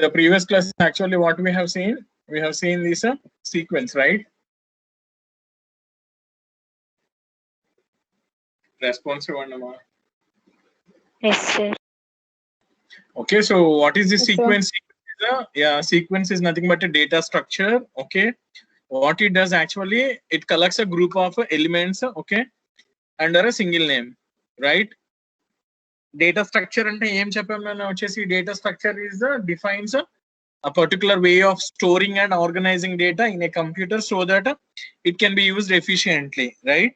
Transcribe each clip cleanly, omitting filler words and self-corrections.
the previous class, actually what we have seen this sequence, right? Responsive one. Yes, sir. Okay, so what is the Yes, sir. sequence? Sequence is nothing but a data structure. Okay, what it does actually, it collects a group of elements, okay, under a single name, right? Data structure ante em cheppamana vachesi data structure is defines a particular way of storing and organizing data in a computer so that it can be used efficiently, right?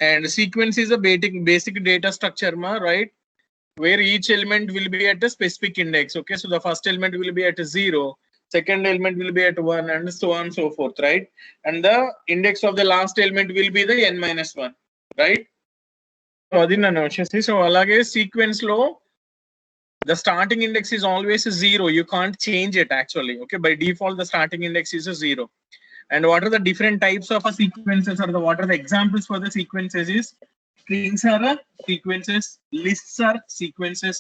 And sequence is a basic data structure, right? Where each element will be at a specific index. Okay, so the first element will be at 0, second element will be at 1, and so on and so forth, right? And the index of the last element will be the n-1, right? So adi nanu vachesi, so alage sequence lo the starting index is always 0. You can't change it actually. Okay, by default the starting index is 0. And what are the different types of sequences, or what are the examples for the sequences is strings are sequences, lists are sequences,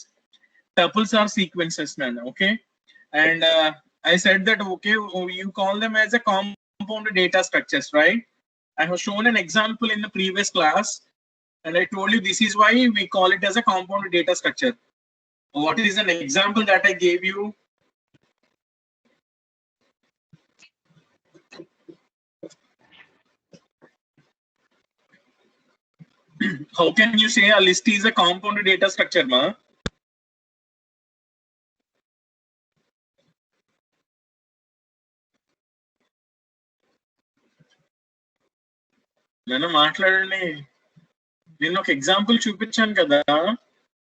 tuples are sequences, man. Okay, and I said that okay, you call them as a compound data structures, right? I have shown an example in the previous class, and I told you this is why we call it as a compound data structure. What is an example that I gave you? How can you say a list is a compound data structure, ma? నేను మాట్లాడండి. నేను ఒక example చూపించాను కదా,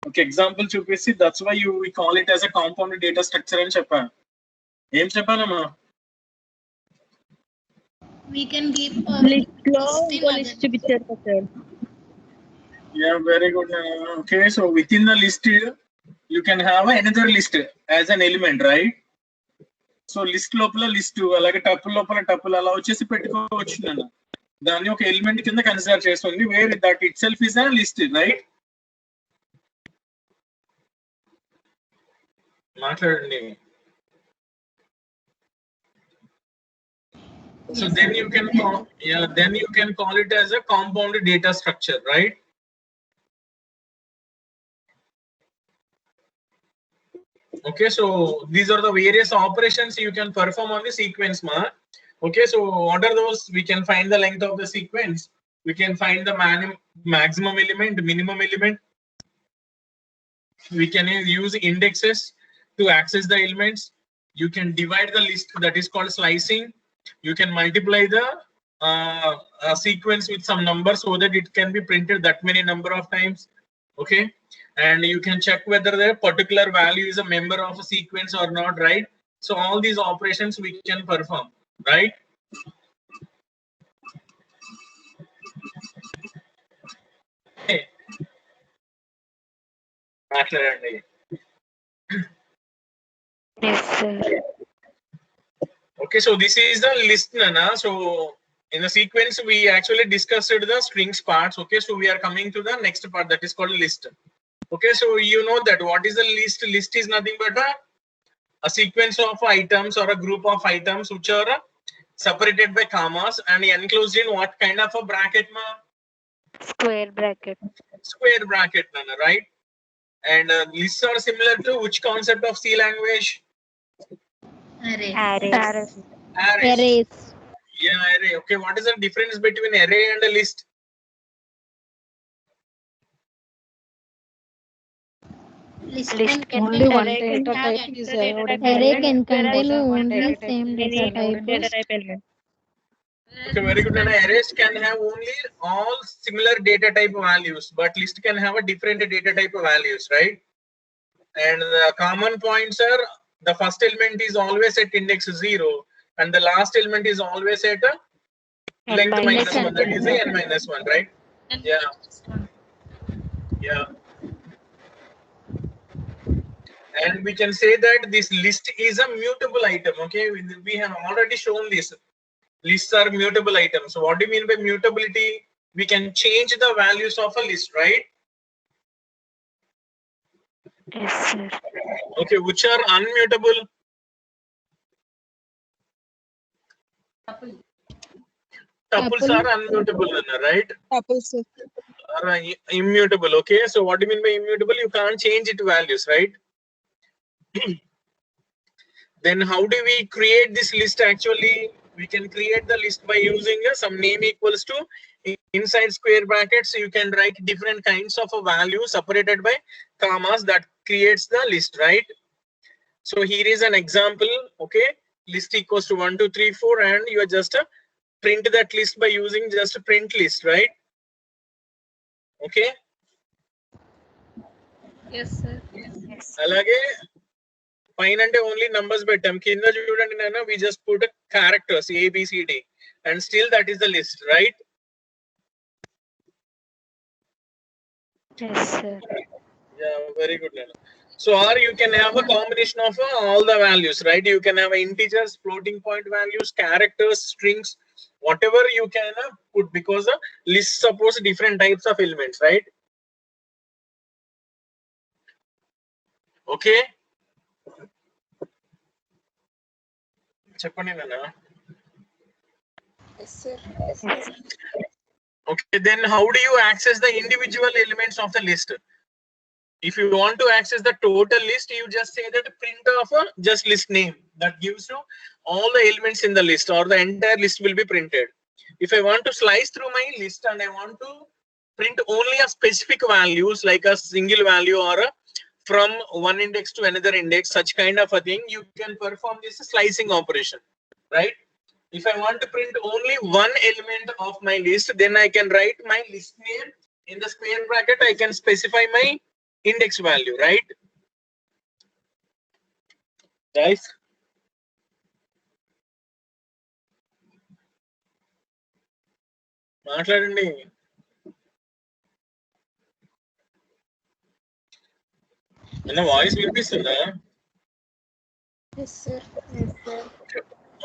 ఒక example చూపిస్తే that's why you we call it as a compound data structure అని చెప్పా. ఏం చెప్పానమ్మా? We can give a list చూపించారు sir. Yeah, very good. Okay, so within the list you can have another list as an element, right? So list లోపల list, అలాగే tuple లోపల tuple అలా వచ్చేసి పెట్టుకోవచ్చు. నేను దాన్ని ఒక ఎలిమెంట్ కింద కన్సిడర్ చేస్తుంది, where that itself is a list, right? మాట్లాడండి. So then you can call it as a compound data structure, right? Okay, so these are the various operations you can perform on the sequence, ma. Okay, so what are those? We can find the length of the sequence. We can find the maximum element, minimum element. We can use indexes to access the elements. You can divide the list, that is called slicing. You can multiply the sequence with some number so that it can be printed that many number of times. Okay, and you can check whether the particular value is a member of a sequence or not, right? So all these operations we can perform, right? Okay. Yes, sir. Okay, so this is the list, Nana. So in the sequence we actually discussed the strings parts. Okay, so we are coming to the next part, that is called list. Okay, so you know that what is the list? List is nothing but a sequence of items or a group of items which are separated by commas and enclosed in what kind of a bracket, ma? Square bracket. Square bracket, Nana, right? And lists are similar to which concept of C language? array. Arrays. Arrays. Yeah, array. Okay, what is the difference between array and a list? List List can Only contain one array data can type have is different allowed in data array type. can contain Whereas only same data type. element. Okay, very good. And arrays can have only all similar data type values, but list can have a different data type values, right? And the common points are the first element is always at index 0, and the last element is always at a length minus 1, that is a n-1, right? Yeah. Yeah. And we can say that this list is a mutable item. Okay, we have already shown this. Lists are mutable items. So what do you mean by mutability? We can change the values of a list, right? Yes, sir. Okay, which are unmutable? Tuples are unmutable, right? Tuples. Are immutable. Okay, so what do you mean by immutable? You can't change it values, right? Then how do we create this list? Actually, we can create the list by using some name equals to inside square brackets. So you can write different kinds of a value separated by commas that creates the list, right? So here is an example. Okay, list equals to 1 2 3 4, and you are just print that list by using just a print list, right? Okay. Yes, sir. Yes. అలాగే పైన అంటే only numbers పెట్టాం, కింద చూడండి నాన్న, we just put characters ABCD and still that is the list, right? Yes, sir. Yeah, very good, Nana. So, or you can have a combination of all the values, right? You can have integers, floating point values, characters, strings, whatever you can put, because the list supports different types of elements, right? Okay. చెప్పండి నాన్న. Yes. Okay, then how do you access the individual elements of the list? If you want to access the total list, you just say that print of just list name. That gives you all the elements in the list, or the entire list will be printed. If I want to slice through my list and I want to print only a specific values like a single value or from one index to another index, such kind of a thing, you can perform this slicing operation, right? If I want to print only one element of my list, then I can write my list name in the square bracket. I can specify my index value, right? Guys, మాట్లాడండి. నా voice వినిపిస్తుందా? Yes, sir.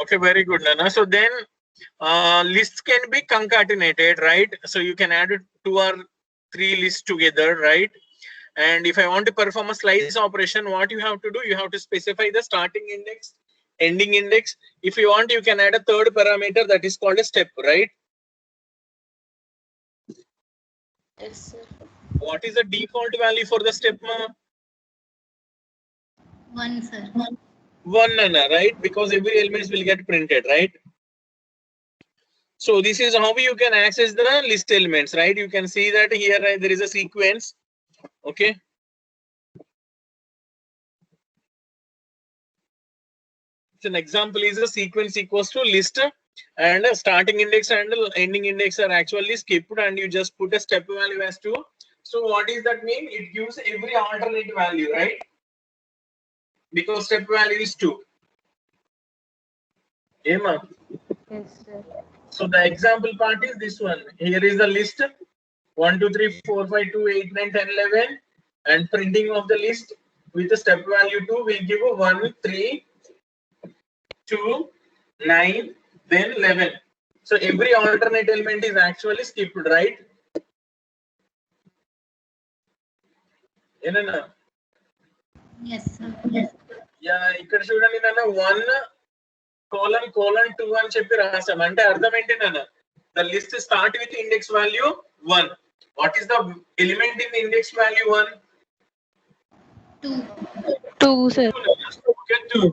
Okay, very good, Nana. So then lists can be concatenated, right? So you can add 2 or 3 lists together, right? And if I want to perform a slice operation, what you have to do, you have to specify the starting index, ending index. If you want, you can add a third parameter that is called a step, right? Yes, sir. What is the default value for the step, ma? 1, sir. 1, Nana, right? Because every element will get printed, right? So this is how you can access the list elements, right? You can see that here there is a sequence. Okay. So an example is a sequence equals to list, and a starting index and ending index are actually skipped, and you just put a step value as 2. So what does that mean? It gives every alternate value, right? Because step value is 2. Emma. Yes, sir. So the example part is this one. Here is the list 1 2 3 4 5 2 8 9 10 11, and printing of the list with the step value 2 will give a 1 3 2 9 then 11. So every alternate element is actually skipped, right? Enana? Yes, sir. Yeah, ఇక్కడ చూడండి నాన్న 1::2 అని చెప్పి రాసాం. అంటే అర్థం ఏంటి నాన్న? The list start with index value 1. What is the element in the index value 1? 2. 2, sir. Okay, 2.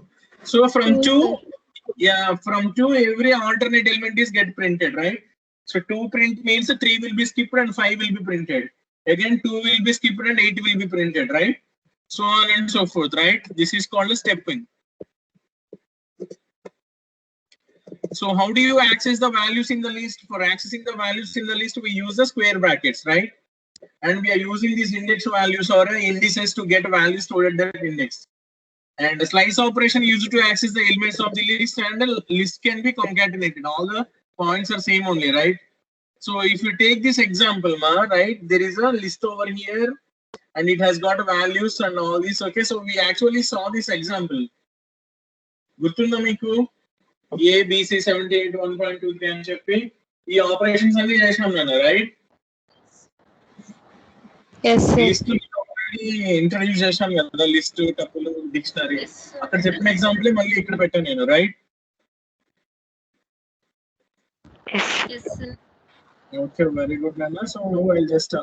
So from 2, yeah, from 2 every alternate element is get printed, right? So 2 print means 3 will be skipped and 5 will be printed. Again 2 will be skipped and 8 will be printed, right? So on and so forth, right? This is called a stepping. So how do you access the values in the list? For accessing the values in the list, we use the square brackets, right? And we are using these index values or indices to get values stored at that index. And the slice operation used to access the elements of the list, and the list can be concatenated. All the points are same only, right? So if you take this example, ma, right, there is a list over here and it has got values and all this. Okay, so we actually saw this example. గుర్తుందా మీకు? ABC 78 1.23 అని చెప్పి ఈ operations అన్ని చేసినాం నాన్న, right? Yes, sir. List already introduce చేశాను కదా list tuple dictionary Yes, sir. అక్కడ చెప్పిన ఎగ్జాంపుల్ మళ్ళీ ఇక్కడ పెట్టాను నేను right Yes, sir. Okay very good నాన్న సో ఐ జస్ట్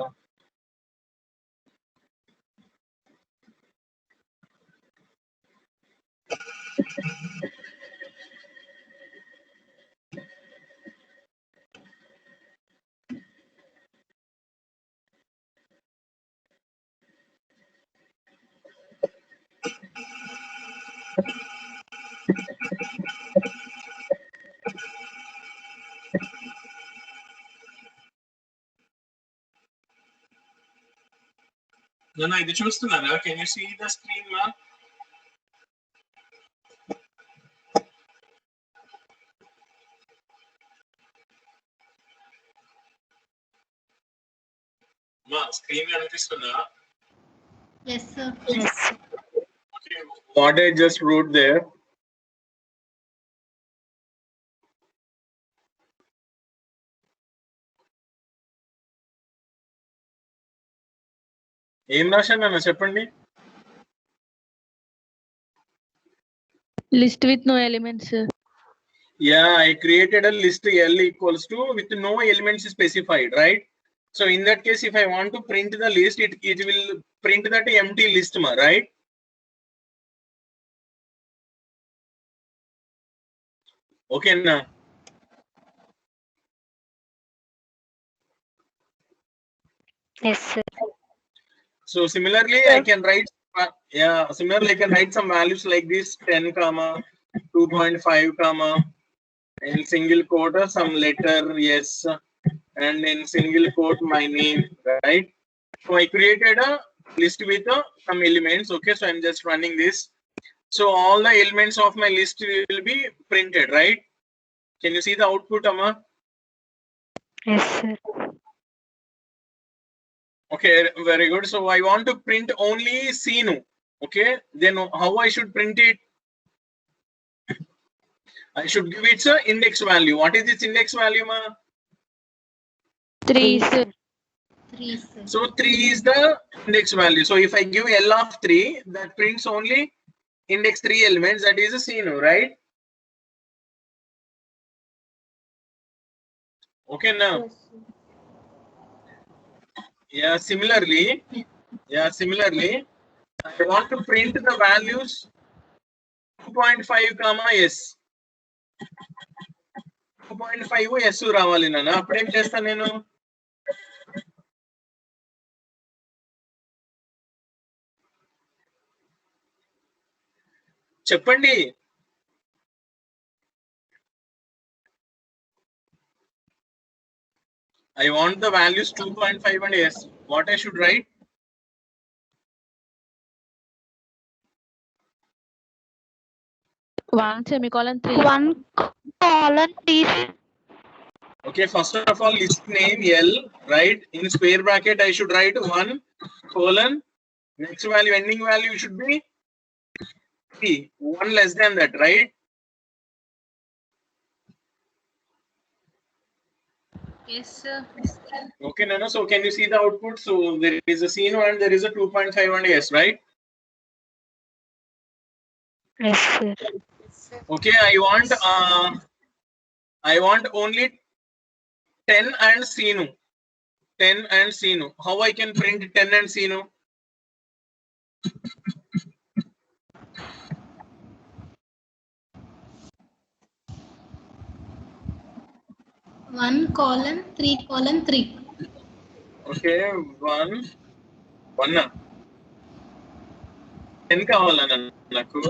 నాన్న ఇది చూస్తున్నారా can you see the screen మా మా స్క్రీన్ కనిపిస్తుందా Yes, sir. okay what I just wrote there ఏం రాశాను నాన్న చెప్పండి List with no elements, sir. Yeah, I created a list L equals to with no elements specified, right? So in that case, if I want to print the list, it will print that empty list, ma, right? Okay, now. Yes, sir. So similarly, I can write, similarly I can write some values like this 10, comma 2.5, comma in single quote some letter yes, and in single quote my name, right? So I created a list with some elements. Okay, so I'm just running this. So all the elements of my list will be printed, right? Can you see the output, Amma? Yes, sir. Okay, very good. So I want to print only Sinu. Okay, then how I should print it? I should give its index value. What is its index value, ma? 3, sir. 3, sir. So 3 is the index value. So if I give L of 3, that prints only index 3 elements. That is a Sinu, right? Okay, now. Yes, sir. Yeah, similarly, I want to print the values 2.5, comma S. 2.5 S రావాలి నాన్న అప్పుడు ఏం చేస్తాను నేను చెప్పండి I want the values 2.5 and S. What I should write? One semicolon 3. 1 colon 3. Okay, first of all, list name L, right? In square bracket, I should write 1 colon. Next value, ending value should be 3. 1 less than that, right? Yes, sir. Okay, Nana. So can you see the output? So there is a Sinu and there is a 2.5 and S, right? Yes, sir. Okay, I want only 10 and Sinu. 10 and Sinu. How I can print 10 and Sinu? One colon 3 colon 3. Okay, 1. 10 కావాలన్నా నాకు.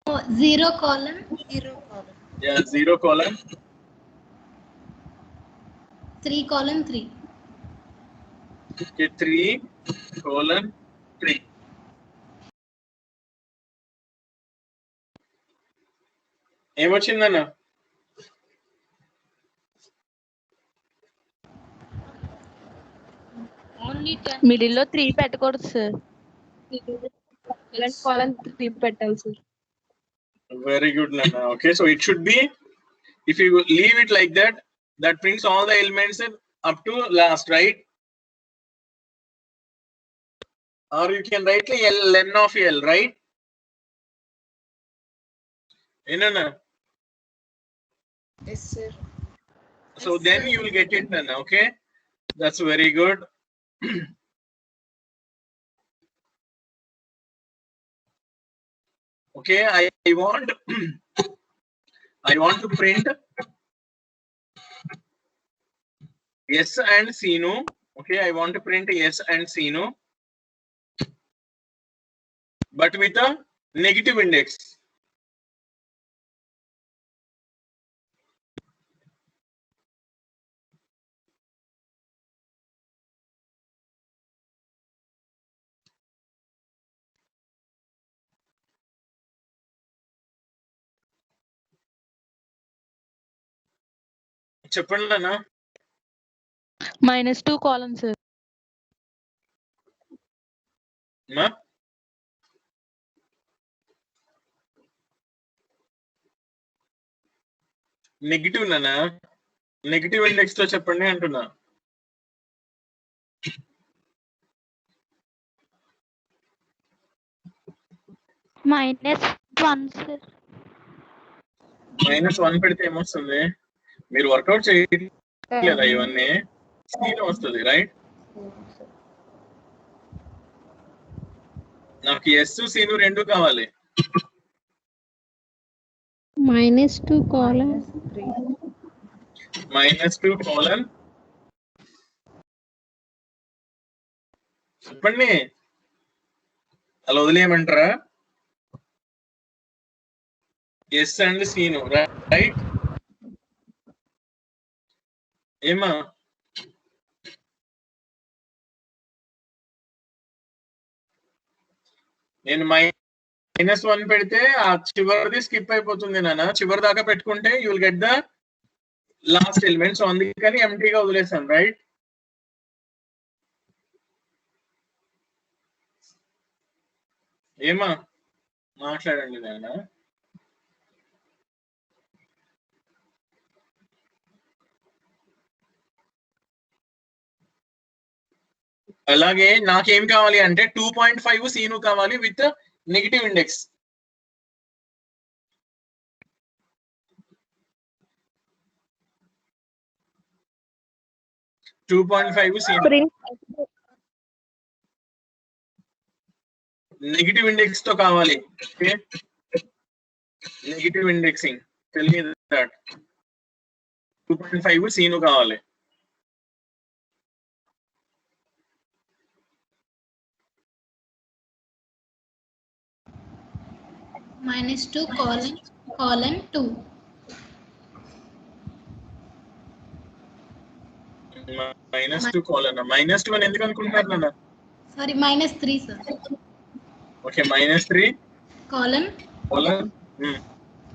Oh, 0 colon. 0 colon. Yeah, 0 colon. 3 colon 3. Okay, 3 colon 3. ఏమొచ్చిందన్నా Only 10. Middle లో 3 పెట్టకూడదు sir. colon 3 పెట్టాలి sir. Very good, Nana. Okay, so it should be, if you leave it like that, that prints all the elements up to last, right? or you can write L ln of L, right? No. Yes, sir. So then you will get it then, okay? That's very good. Okay, I want I want to print yes and C no. Okay, I want to print yes and C no, but with a negative index. చెప్పండి నాన్న. -2 column, sir. మా negative నాన్న, negative index తో చెప్పండి అంటున్నా. -1 sir. -1 పెడితే ఏమొస్తుంది? మీరు వర్కౌట్ చేయట్లేదా ఇవన్నీ? సీన్ వస్తుంది, రైట్? నాకు ఎస్ సీను రెండు కావాలి. -2 colon -2 colon చెప్పండి, అలా వదిలేయమంటారా? Yes and seen, right? ఏమా నేను -1 పెడితే ఆ చివరిది స్కిప్ అయిపోతుంది నాన్న. చివరి దాకా పెట్టుకుంటే you will get the last element. So అందుకని ఎంటీగా వదిలేసాను, రైట్? ఏమా మాట్లాడండి నాన్న. అలాగే నాకేం కావాలి అంటే 2.5 సీను కావాలి with negative index. Negative index తో కావాలి. Okay, negative indexing. Tell me that 2.5 సీను కావాలి. -2 colon 2. -2 colon. -2 అని ఎందుకు అనుకుంటున్నారు నాన్న? Sorry, -3 sir. Okay, -3 Colon colon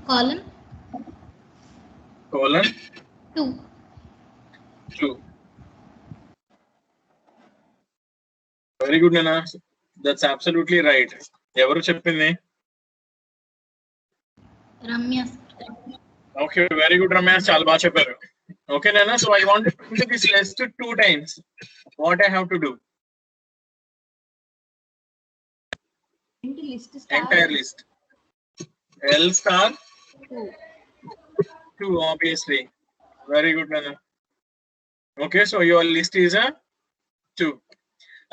colon colon 2. 2. Very good నాన్న, దట్స్ అబ్సల్యూట్లీ రైట్. ఎవరు చెప్పింది? Ramya. Okay, very good Ramya, చాలా బాగా చెప్పారు. ఓకే నాన్న, so I want to print this list 2 times. What I have to do? Entire list. L star 2, obviously. Very good nana. Okay, so your list is a 2.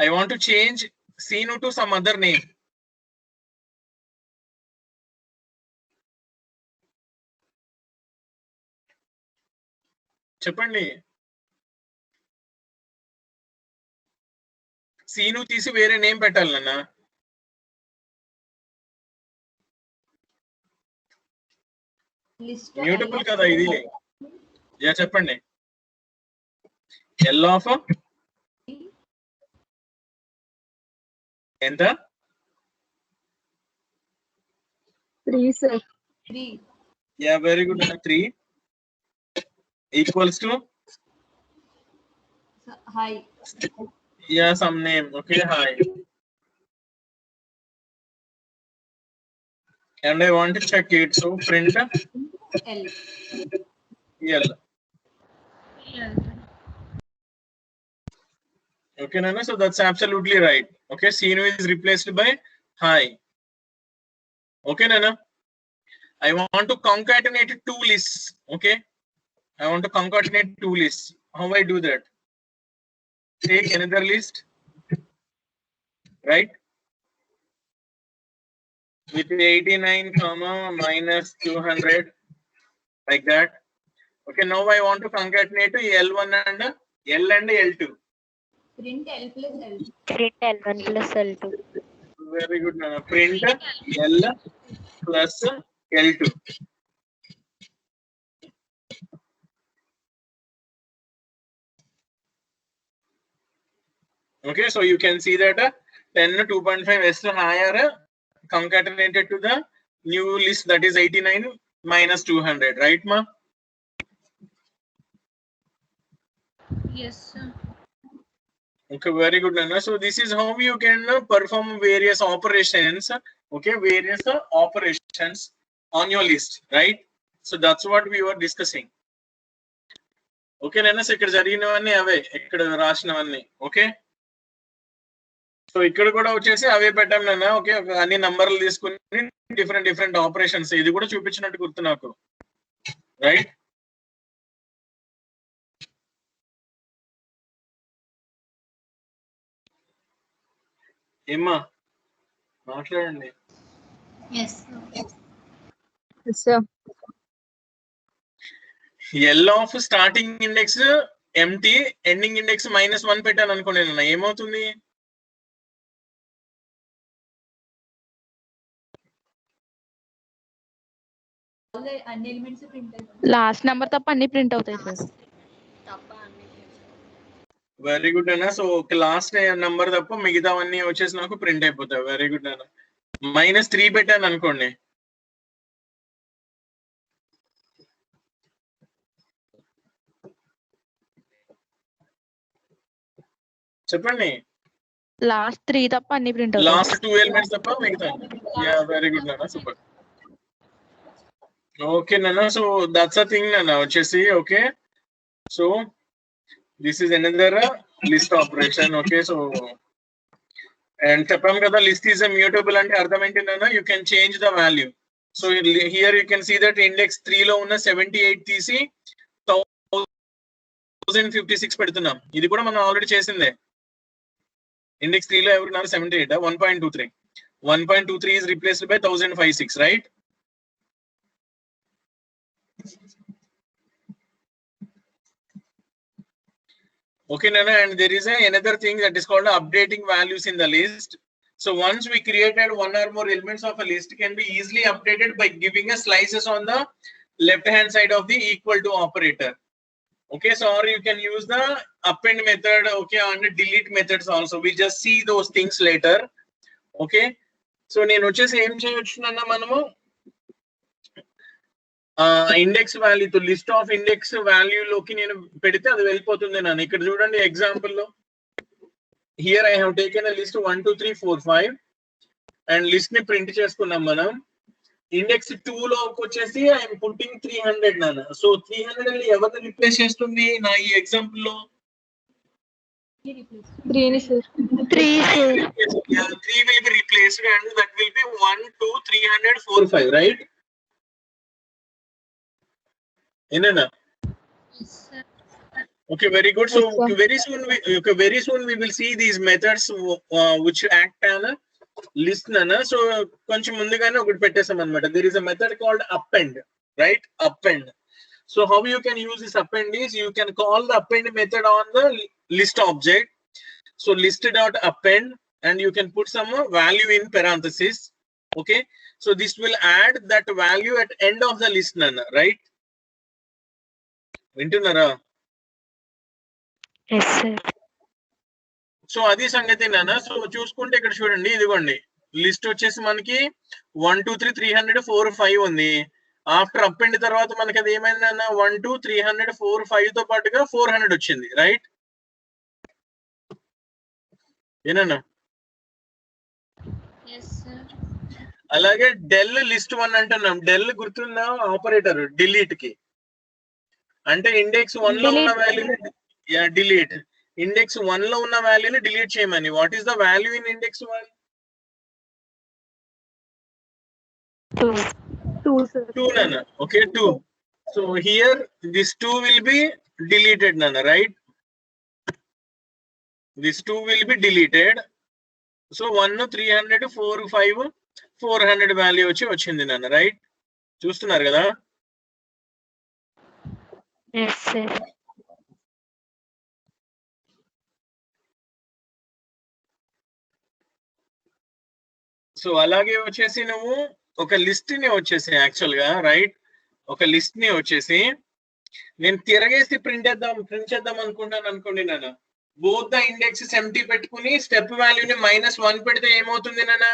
I want to change Sinu to some other name. చెప్పండి. Scene తీసి వేరే name పెట్టాలి నాన్న. Mutable కదా ఇది. Yeah చెప్పండి. L of ఎంత? 3 sir. 3. Yeah, very good. 3 equals to Hi. yeah, some name. Okay, hi. And I want to check it. So print L. L. Okay, Nana. So that's absolutely right. Okay, Sinu is replaced by hi. Okay, Nana. I want to concatenate two lists. Okay, I want to concatenate two lists. How I do that? Take another list, right? With 89 comma minus 200, like that. Okay, now I want to concatenate L1 and L and L2. Print L plus L. Print L1 plus L2. Very good, Nana. Print L plus L2. Okay, so you can see that 10 2.5 is higher concatenated to the new list, that is 89 minus 200, right, ma? Yes, sir. Okay, very good, Nana. So this is how you can perform various operations. Okay, various operations on your list, right? So that's what we were discussing. Okay, Nana. So ఇక్కడ జరిగినవన్నీ అవే ఇక్కడ రాసినవన్నీ. Okay. So ఇక్కడ కూడా వచ్చేసి అవే పెట్టాం నాన్న. Okay, అన్ని నంబర్లు తీసుకుని డిఫరెంట్ ఆపరేషన్స్ ఇది కూడా చూపించినట్టు గుర్తు నాకు, రైట్? ఏమ్మా మాట్లాడండి. Yes. sir. L of starting index empty, ending index -1 పెట్టాను అనుకోండి నాన్న, ఏమవుతుంది? లాస్ట్ నెంబర్ తప్ప అన్ని ప్రింట్ అవుతాయి సార్. వెరీ గుడ్ అన్న. సో లాస్ట్ నంబర్ తప్ప మిగతావన్నీ వచ్చేసి నాకు ప్రింట్ అయిపోతాయి. వెరీ గుడ్ అన్న. -3 పెట్టాను అనుకోండి, చెప్పండి. లాస్ట్ 3 తప్ప అన్ని ప్రింట్ అవుతాయి. లాస్ట్ 2 ఎలిమెంట్స్ తప్ప మిగతా. యా, వెరీ గుడ్ నాన్న, సూపర్. ఓకే నాన్న. సో దట్స్ అ థింగ్ నాన్న వచ్చేసి. Okay, so this is another list operation. Okay, so and చెప్పాం కదా లిస్ట్ ఈస్ మ్యూటబుల్ అంటే అర్థం ఏంటి నాన్న? You can change the value. So here you can see that index 3 లో ఉన్న 78 తీసి 1056 పెడుతున్నాం. ఇది కూడా మనం ఆల్రెడీ చేసిందే. ఇండెక్స్ 3 లో ఎవరున్నారు? 78. 1.23. 1.23 is replaced by 1056, right? Okay, Nana, and there is another thing that is called updating values in the list. So once we created one or more elements of a list, can be easily updated by giving a slices on the left hand side of the equal to operator. Okay, so or you can use the append method, okay, and delete methods also. We just see those things later. Okay, so నేను వచ్చేసి ఏం చేయొచ్చునన్నా, మనము index వాల్యూతో list of index value లోకి నేను పెడితే అది వెళ్ళిపోతుంది నాన్న. ఇక్కడ చూడండి ఎగ్జాంపుల్ లో, here I have taken a list 1 2 3 4 5 and list ని ప్రింట్ చేసుకున్నాం మనం. ఇండెక్స్ 2 లోకి వచ్చేసి ఐఎమ్ పుట్టింగ్ 300 నాన్న. సో 300 ఎవరిని రిప్లేస్ చేస్తుంది నా ఈ ఎగ్జాంపుల్ లో? 3 sir. 3 sir. 3 will be replaced and that will be 1 2 300 4 5, right? Enna? Yes, sir. Okay, very good. So Yes, sir. very soon we will see these methods which act on a list nana. So koncham mundugane okati pettesam anamata. There is a method called append, right? Append. So how you can use this append is you can call the append method on the list object. So list.append and you can put some value in parenthesis. Okay, so this will add that value at end of the list nana, right? వింటున్నారా? Yes sir. So అది సంగతి నాన్న. So చూసుకుంటే ఇక్కడ చూడండి, ఇదిగోండి list వచ్చేసి మనకి 1 2 3 300 4 5 ఉంది. ఆఫ్టర్ అపెండ్ తర్వాత మనకి అది ఏమైంది అన్న? 1 2 300 4 5 తో పాటుగా 400 వచ్చింది, రైట్? ఏనన్నా? Yes, sir. అలాగే డెల్ లిస్ట్ 1 అంటున్నాం. డెల్ గుర్తుందా ఆపరేటర్ డిలీట్ కి? అంటే ఇండెక్స్ 1 లో ఉన్న వాల్యూ డిలీట్. ఇండెక్స్ 1 లో ఉన్న వాల్యూని డిలీట్ చేయమని. What is the value in index 1? 2. 2, sir. 2 nana. Okay, 2. So here this 2 will be deleted nana, right? This 2 will be deleted. So 1 300 4 5 400 value వచ్చింది నన్న, రైట్? చూస్తున్నారు కదా? Yes, sir. సో అలాగే వచ్చేసి నువ్వు ఒక లిస్ట్ ని వచ్చేసి యాక్చువల్ గా, రైట్, ఒక లిస్ట్ ని వచ్చేసి నేను తిరగేసి ప్రింట్ చేద్దాం అనుకుంటాను అనుకోండి నాన్న. బోత్ ద ఇండెక్సెస్ ఎంటీ పెట్టుకుని స్టెప్ వాల్యూని -1 పెడితే ఏమవుతుంది నాన్న?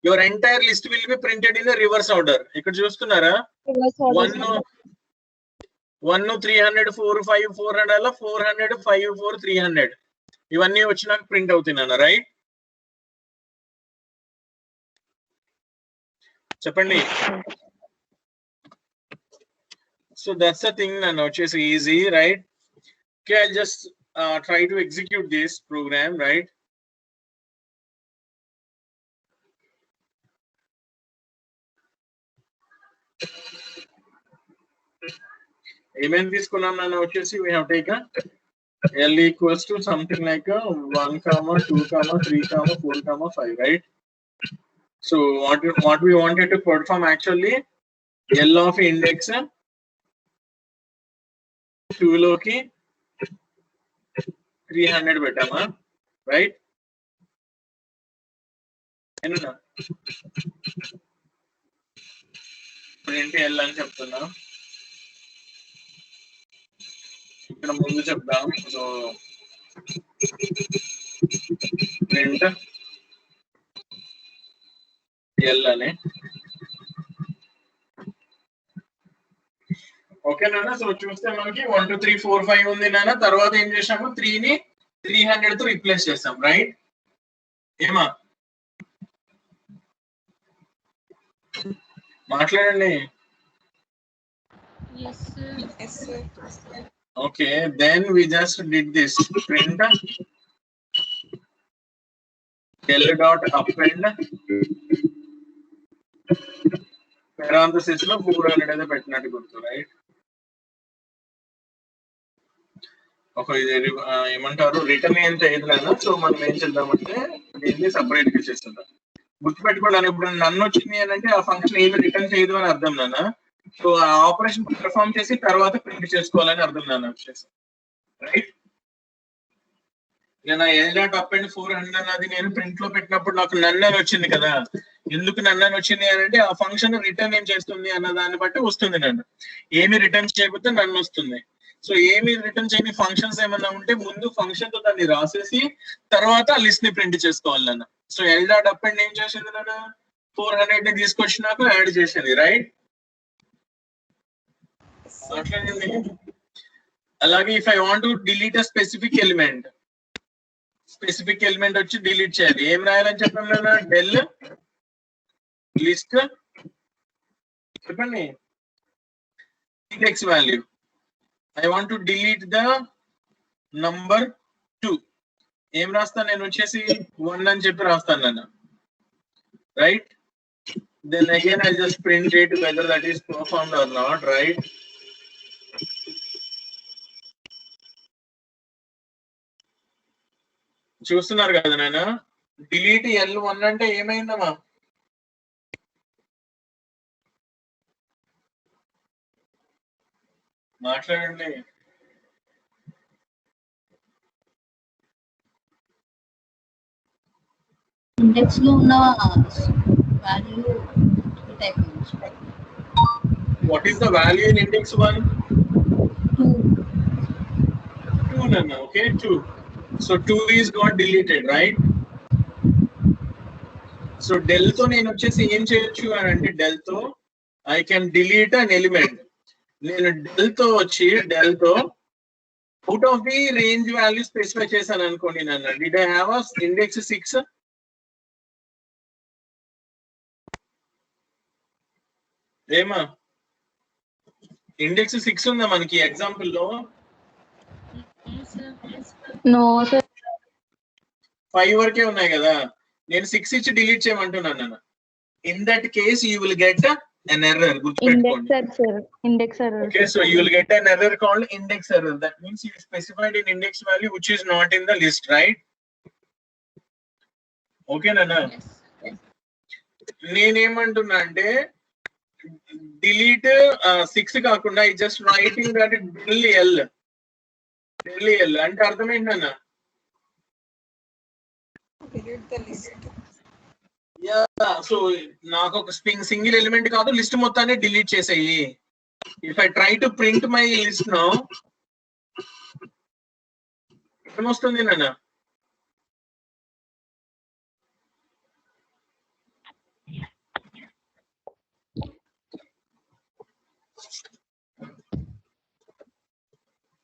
Your entire list will be printed in the reverse order. ఇక్కడ చూస్తున్నారా? 1 300 4 5 400 అలా 400 5 4 300 ఇవన్నీ వచ్చినాక ప్రింట్ అవుతుంది నాన్న, రైట్? చెప్పండి. So that's the thing now, which is easy, right? Okay, I'll just try to execute this program, right? Amen. This column now, which is we have taken L equals to something like a 1, 2, 3, 4, 5, right? So what we wanted to perform actually, L of index 2 లోకి 300 పెట్టామా, right? ఏనా print L అని చెప్తున్నా, ఇక్కడ ముందు చెప్దాం. So print L అని, okay నాన్న. So చూస్తే మనకి 1 2 3 4 5 ఉంది నాన్న. తర్వాత ఏం చేసాము? 3 ని 300 తో రిప్లేస్ చేసాం, రైట్? ఏమా మాట్లాడండి. Yes, sir. Yes, sir. Okay, then we just did this print L dot append parenthesis లో 400 అయితే పెట్టినట్టు గుర్తు, రైట్? ఒక ఇది ఏమంటారు, రిటర్న్ ఏం చేయట్లేదు. సో మనం ఏం చేద్దామంటే దీన్ని సపరేట్ గా చేస్తుంటాం. గుర్తుపెట్టుకోవడానికి ఇప్పుడు నన్ను వచ్చింది అని అంటే ఆ ఫంక్షన్ ఏమి రిటర్న్ చేయదు అని అర్థం నాన్న. సో ఆ ఆపరేషన్ పెర్ఫామ్ చేసి తర్వాత ప్రింట్ చేసుకోవాలని అర్థం నాన్న వచ్చేసి, రైట్? నేను L dot append 400 అన్నది నేను ప్రింట్ లో పెట్టినప్పుడు నాకు నన్ను అని వచ్చింది కదా. ఎందుకు నన్ను అని వచ్చింది అని అంటే ఆ ఫంక్షన్ రిటర్న్ ఏం చేస్తుంది అన్న దాన్ని బట్టి వస్తుంది నన్ను. ఏమి రిటర్న్ చేయకపోతే నన్ను వస్తుంది. సో ఏమి రిటర్న్ చేయని ఫంక్షన్స్ ఏమన్నా ఉంటే ముందు ఫంక్షన్ తో దాన్ని రాసేసి తర్వాత ఆ లిస్ట్ ని ప్రింట్ చేసుకోవాలి నాన్న. సో L dot append ఏం చేసేది నాన్న? 400 ని తీసుకొచ్చినాక యాడ్ చేసేది, రైట్? మాట్లాడండి. అలాగే if I want to delete a specific element వచ్చి డిలీట్ చేయాలి. ఏం రాయాలని చెప్పాను నాన్న? డెల్ లిస్ట్ చెప్పండి index value. I want to delete the number 2. ఏం రాస్తాను నేను? వచ్చేసి 1 అని చెప్పి రాస్తాను నాన్న, right? Then again I'll just print it whether that is performed or not, right? చూస్తున్నారు కదా నాన్న? డిలీట్ L1 అంటే ఏమైందమ్మా? మాట్లాడండి. ఇండెక్స్ లో ఉన్న value type What is the value in index 1? 2 nana. Okay, 2. So 2 is got deleted, right? So del తో నేను వచ్చేసి ఏం చేయొచ్చు అని అంటే del తో I can delete an element. నేను del తో out of the range value specify చేశాను అనుకోండి నన్ను. Did I have a index 6? ఏమా ఇండెక్స్ 6 ఉందా మనకి ఎగ్జాంపుల్ లో? Yes, sir. నో సార్ 5 వరకే ఉన్నాయి కదా, నేను 6 ఇచ్చి డిలీట్ చేయమంటున్నాను నాన్న. In that case you will get an error, గుర్తుపెట్టుకోండి. Index sir index error. Okay, so you will get an error called index error. That means you specified an index value which is not in the list, right? Okay, Nana. నేనేమంటున్నా అంటే delete 6 కాకుండా I just writing that del L అంటే అర్థం ఏంటన్నా? So నాకు ఒక single element కాదు, list మొత్తాన్ని డిలీట్ చేసేయి. If I try to print my list now ఏమొస్తుంది నాన్న?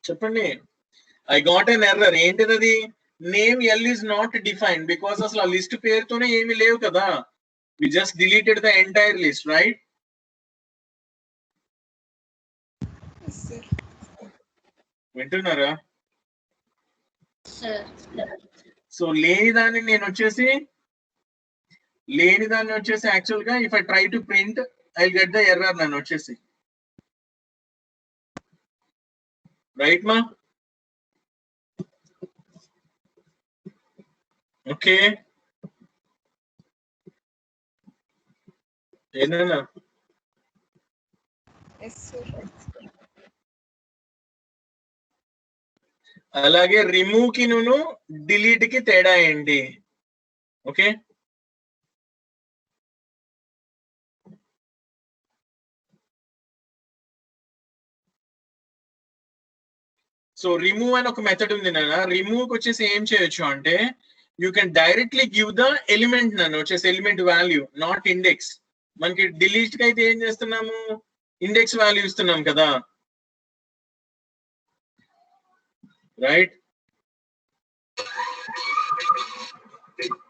చెప్పండి. I got an error. ఏంటిది అది? Name L is not defined because అసలు ఆ లిస్ట్ పేరుతోనే ఏమీ లేవు కదా. We just deleted the entire list, right? వింటున్నారా? సో లేని దాన్ని వచ్చేసి యాక్చువల్ గా if I try to print I get the error నన్ను వచ్చేసి, రైట్ మా? ఓకే ఏనా? అలాగే రిమూవ్ కి డిలీట్ కి తేడా ఏంటి? ఓకే, సో రిమూవ్ అని ఒక మెథడ్ ఉంది నాన్న. రిమూవ్ కి వచ్చేసి ఏం చేయొచ్చు అంటే you can directly give the element నన్ను వచ్చేసి ఎలిమెంట్ వాల్యూ, నాట్ ఇండెక్స్. మనకి డిలీట్ కి అయితే ఏం చేస్తున్నాము? ఇండెక్స్ వాల్యూ ఇస్తున్నాం కదా, రైట్?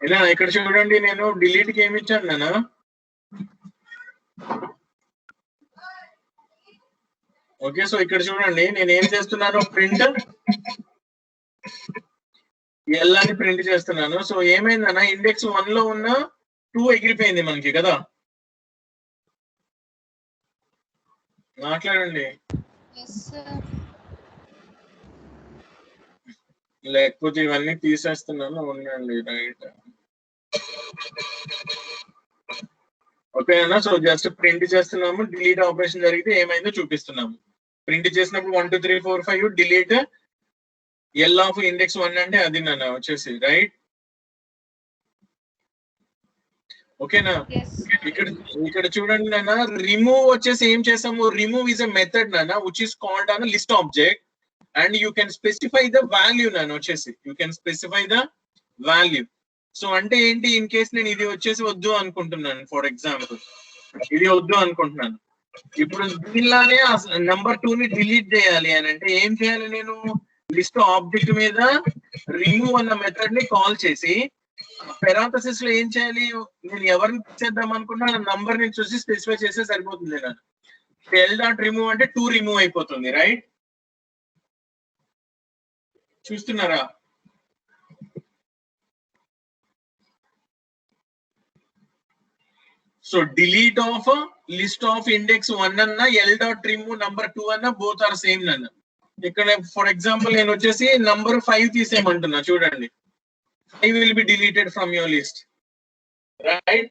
ఇలా ఇక్కడ చూడండి, నేను డిలీట్ కి ఏమి ఇచ్చాను నాన్న? ఓకే, సో ఇక్కడ చూడండి నేను ఏం చేస్తున్నాను? ప్రింట్ ఎల్ అని ప్రింట్ చేస్తున్నాను. సో ఏమైందన్నా, ఇండెక్స్ 1 లో ఉన్న 2 ఎగిరిపోయింది మనకి కదా. మాట్లాడండి, లేకపోతే ఇవన్నీ తీసేస్తున్నాను. ఉండండి, రైట్? ఓకేనా? సో జస్ట్ ప్రింట్ చేస్తున్నాము, డిలీట్ ఆపరేషన్ జరిగితే ఏమైందో చూపిస్తున్నాము. ప్రింట్ చేసినప్పుడు 1 2 3 4 5 డిలీట్ ఎల్ ఆఫ్ ఇండెక్స్ 1 అంటే అది నాన్న వచ్చేసి, రైట్? ఓకేనా? ఇక్కడ చూడండి నాన్న, రిమూవ్ వచ్చేసి ఏం చేసాము? రిమూవ్ ఇస్ ఎ మెథడ్ నాన్న which is called on list object and you can specify the value నాన్న వచ్చేసి. You can specify the value. So అంటే ఏంటి? ఇన్ కేస్ నేను ఇది వచ్చేసి వద్దు అనుకుంటున్నాను, ఫర్ ఎగ్జాంపుల్ ఇది వద్దు అనుకుంటున్నాను. ఇప్పుడు దీనిలానే నంబర్ 2 ని డిలీట్ చేయాలి అని అంటే ఏం చేయాలి? నేను లిస్ట్ ఆబ్జెక్ట్ మీద రిమూవ్ అన్న మెథడ్ ని కాల్ చేసి పెరాంథసిస్ లో ఏం చేయాలి? నేను ఎవరిని చేద్దాం అనుకున్నా నంబర్ ని చూసి స్పెసిఫై చేస్తే సరిపోతుంది. నేను ఎల్ డాట్ రిమూవ్ అంటే 2 రిమూవ్ అయిపోతుంది, రైట్? చూస్తున్నారా? So delete of list of index 1 అన్న ఎల్ డాట్ రిమూవ్ నంబర్ 2 అన్న బోత్ ఆర్ సేమ్ నన్ను. ఇక్కడ ఫర్ ఎగ్జాంపుల్ నేను వచ్చేసి నంబర్ 5 తీసేయమంటున్నా. చూడండి, 5 will be deleted from your list, right?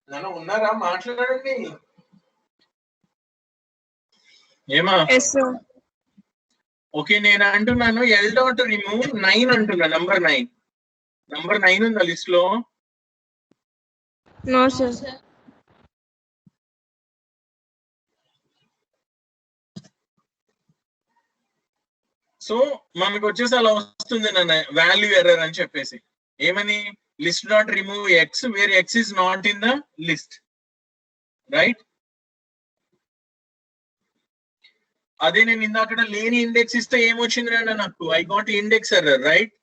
నన్ను ఉన్నారా? మాట్లాడండి. ఏమా? ఓకే, నేను అంటున్నాను ఎల్ డాట్ రిమూవ్ 9 అంటున్నా. నంబర్ 9 ఉందా లిస్ట్ లో? No, sir. సో మనకు వచ్చేసి అలా వస్తుంది నన్ను వాల్యూ ఎర్రర్ అని చెప్పేసి. ఏమని? List dot remove X where X is not in the list, right? అదే నేను ఇందాక లేని ఇండెక్స్ ఇస్తే ఏమొచ్చింది రండి నాకు? I got index error, right?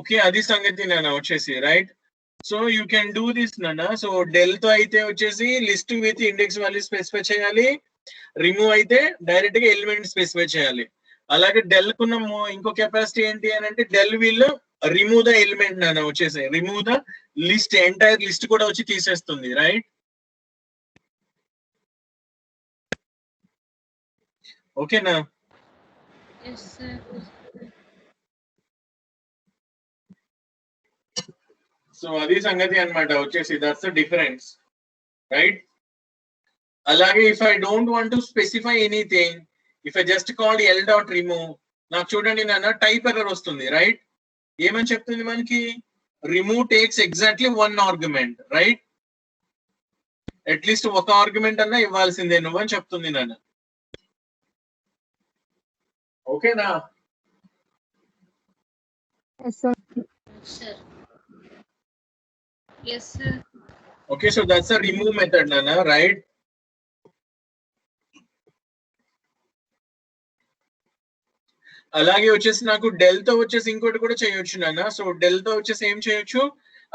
Okay, అది సంగతి నేను వచ్చేసి, right? So you can do this నాన్న. సో డెల్ తో అయితే వచ్చేసి list with index value specify చేయాలి, రిమూవ్ అయితే డైరెక్ట్ గా ఎలిమెంట్ స్పెసిఫై చేయాలి. అలాగే డెల్ కున్న ఇంకో కెపాసిటీ ఏంటి అని అంటే del will remove the element నాన్న వచ్చేసి remove the list, entire list కూడా వచ్చి తీసేస్తుంది, రైట్? ఓకేనా? Yes, sir. సో అది సంగతి అన్నమాట వచ్చేసి, దట్స్ ద డిఫరెన్స్, రైట్? అలాగే if I don't want to specify anything, if I just called L dot remove, నాకు చూడండి నాన్న టైప్ ఎర్రర్ వస్తుంది, రైట్? ఏమని చెప్తుంది మనకి? Remove takes exactly 1 argument, right? At least ఒక ఆర్గ్యుమెంట్ అన్నా ఇవ్వాల్సిందే నువ్వు అని చెప్తుంది నాన్న. ఓకేనా? Yes, sir. Sir. Yes, sir. Okay, so that's a remove method, Nana, right? అలాగే వచ్చేసి నాకు డెల్ తో వచ్చేసి ఇంకోటి కూడా చేయొచ్చు నాన్న. సో డెల్ తో వచ్చేసి ఏం చేయొచ్చు,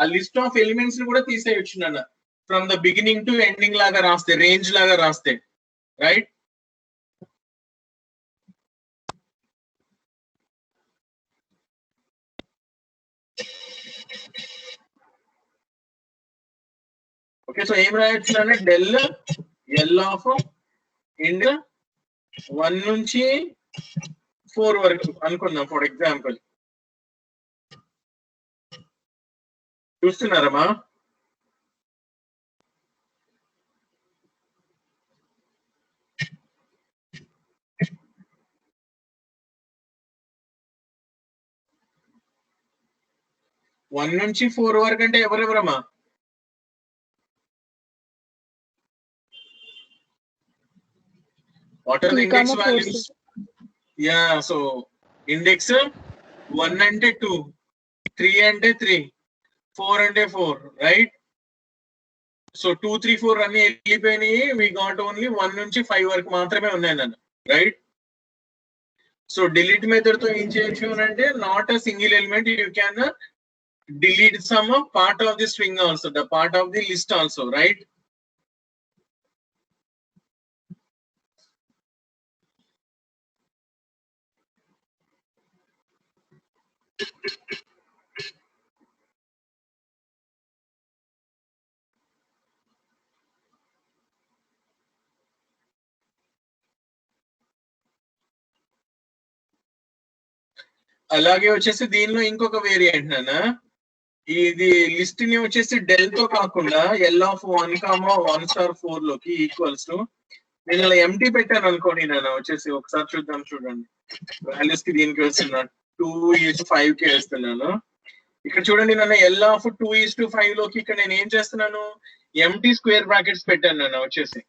ఆ లిస్ట్ ఆఫ్ ఎలిమెంట్స్ ని కూడా తీసేయొచ్చు నాన్న. From the beginning to ending లాగా రాస్తే, రేంజ్ లాగా రాస్తే, రైట్? ఓకే, సో ఏం రాయొచ్చు అంటే డెల్ ఎల్ ఆఫ్ ఇండ్ 1 నుంచి 4 వరకు అనుకుందాం ఫర్ ఎగ్జాంపుల్. చూస్తున్నారమ్మా? వన్ నుంచి 4 వరకు అంటే ఎవరెవరమ్మా? What are the 3, index 4, values? Yeah, so index 1 అంటే 2, 3 అంటే 3, 4 అంటే 4, right? So 2, 3, 4 అన్ని వెళ్ళిపోయినాయి. We got only 1 నుంచి 5 వరకు మాత్రమే ఉన్నాయి నన్ను, right? So delete method తో ఏం చేయొచ్చు అంటే not a single element, you can delete some part of the string also, the part of the list also, right? అలాగే వచ్చేసి దీనిలో ఇంకొక వేరియంట్ నాన్న, ఇది లిస్ట్ ని వచ్చేసి డెల్ తో కాకుండా ఎల్ ఆఫ్ 1, 1 స్టార్ 4 లోకి ఈక్వల్స్ టు నేను ఇలా ఎంటీ పెట్టాను అనుకోండి నాన్న. వచ్చేసి ఒకసారి చూద్దాం, చూడండి వాల్యూస్ కి దీనికి వస్తున్నా 2:5 కి వేస్తున్నాను. ఇక్కడ చూడండి నాన్న ఎల్ ఆఫ్ 2:5 లోకి ఇక్కడ నేను ఏం చేస్తున్నాను, ఎంటీ స్క్వేర్ బ్రాకెట్స్ పెట్టాను నాన్న వచ్చేసి.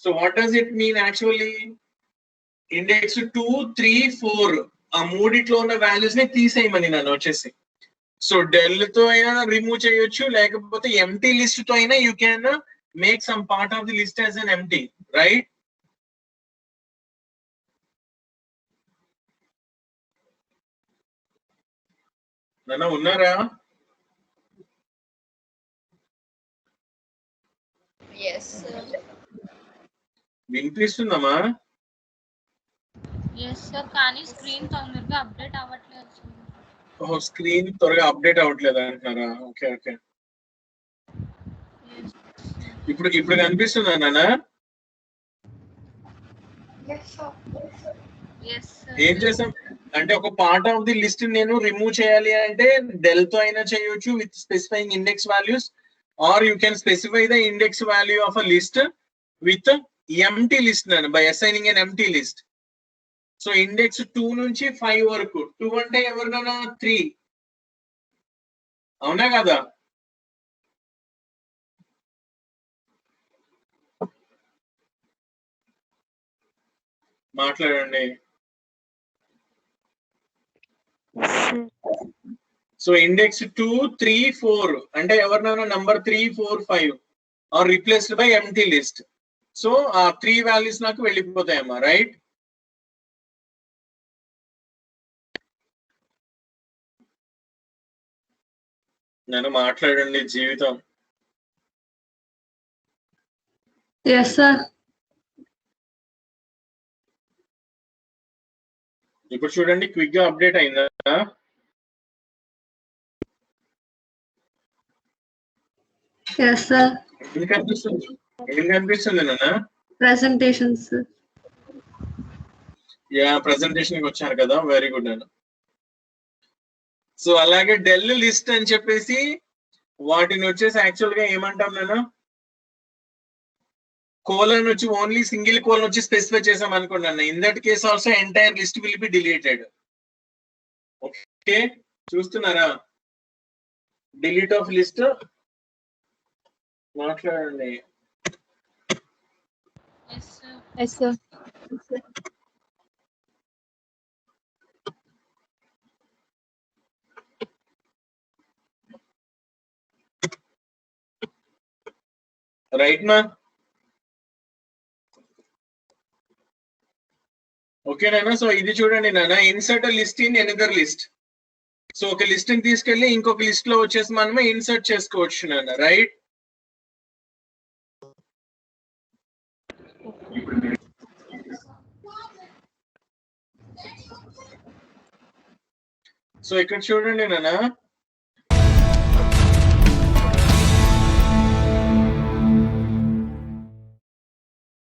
So what does it mean actually? Index 2, 3, 4 ఆ మూడిట్లో ఉన్న వాల్యూస్ ని తీసేయమని నన్ను వచ్చేసి. సో డెల్ తో అయినా రిమూవ్ చేయొచ్చు, లేకపోతే ఎంటీ లిస్ట్ తో అయినా you can make some part of the list as an empty, right? నన్ను ఉన్నారా? Yes, sir. వినిపిస్తుందమ్మా? Yes, sir. కానీ స్క్రీన్ తొందరగా అప్డేట్ అవ్వట్లేదు. ఓహో, స్క్రీన్ త్వరగా అప్డేట్ అవ్వట్లేదు అంటున్నారా? Okay okay. ఇప్పుడు కనిపిస్తుందా నాన్న? Yes, sir. ఏం చేసాం అంటే ఒక పార్ట్ ఆఫ్ ది లిస్ట్ నేను రిమూవ్ చేయాలి అంటే డెల్ తో అయినా చేయొచ్చు with specifying index values, or you can specify the index value of a list with empty list నన్ను by assigning an empty list. So index 2 నుంచి 5 వరకు, 2 అంటే ఎవరినైనా 3, అవునా కదా? మాట్లాడండి. సో ఇండెక్స్ 2, 3, 4 అంటే ఎవరినైనా నంబర్ 3, 4, 5 are replaced by empty list. So ఆ 3 వాల్యూస్ నాకు వెళ్ళిపోతాయమ్మా, రైట్? నన్ను మాట్లాడండి జీవితం. Yes, sir. ఇప్పుడు చూడండి క్విక్ గా అప్డేట్ అయిందా? Yes, sir. ఏం కనిపిస్తుంది? ఏం కనిపిస్తుంది నాన్న? Presentations, sir. యా ప్రెజెంటేషన్ కి వచ్చారు కదా, వెరీ గుడ్ నాన్న. సో అలాగే డెల్ లిస్ట్ అని చెప్పేసి వాటిని వచ్చేసి యాక్చువల్ గా ఏమంటాం నాన్న, కోలన్ వచ్చి ఓన్లీ సింగిల్ కోలన్ వచ్చి స్పెసిఫై చేసాం అనుకోండి అన్న. In that case also entire list will be deleted. Okay చూస్తున్నారా? డిలీట్ ఆఫ్ లిస్ట్ మాట్లాడండి. Yes, sir. Yes, sir. Right మా? ఓకే నాన్న. సో ఇది చూడండి నాన్న, insert list in another list. So ఒక లిస్ట్ ని తీసుకెళ్లి ఇంకొక లిస్ట్ లో వచ్చేసి మనమే ఇన్సర్ట్ చేసుకోవచ్చు నాన్న, రైట్? సో ఇక్కడ చూడండి నాన్న,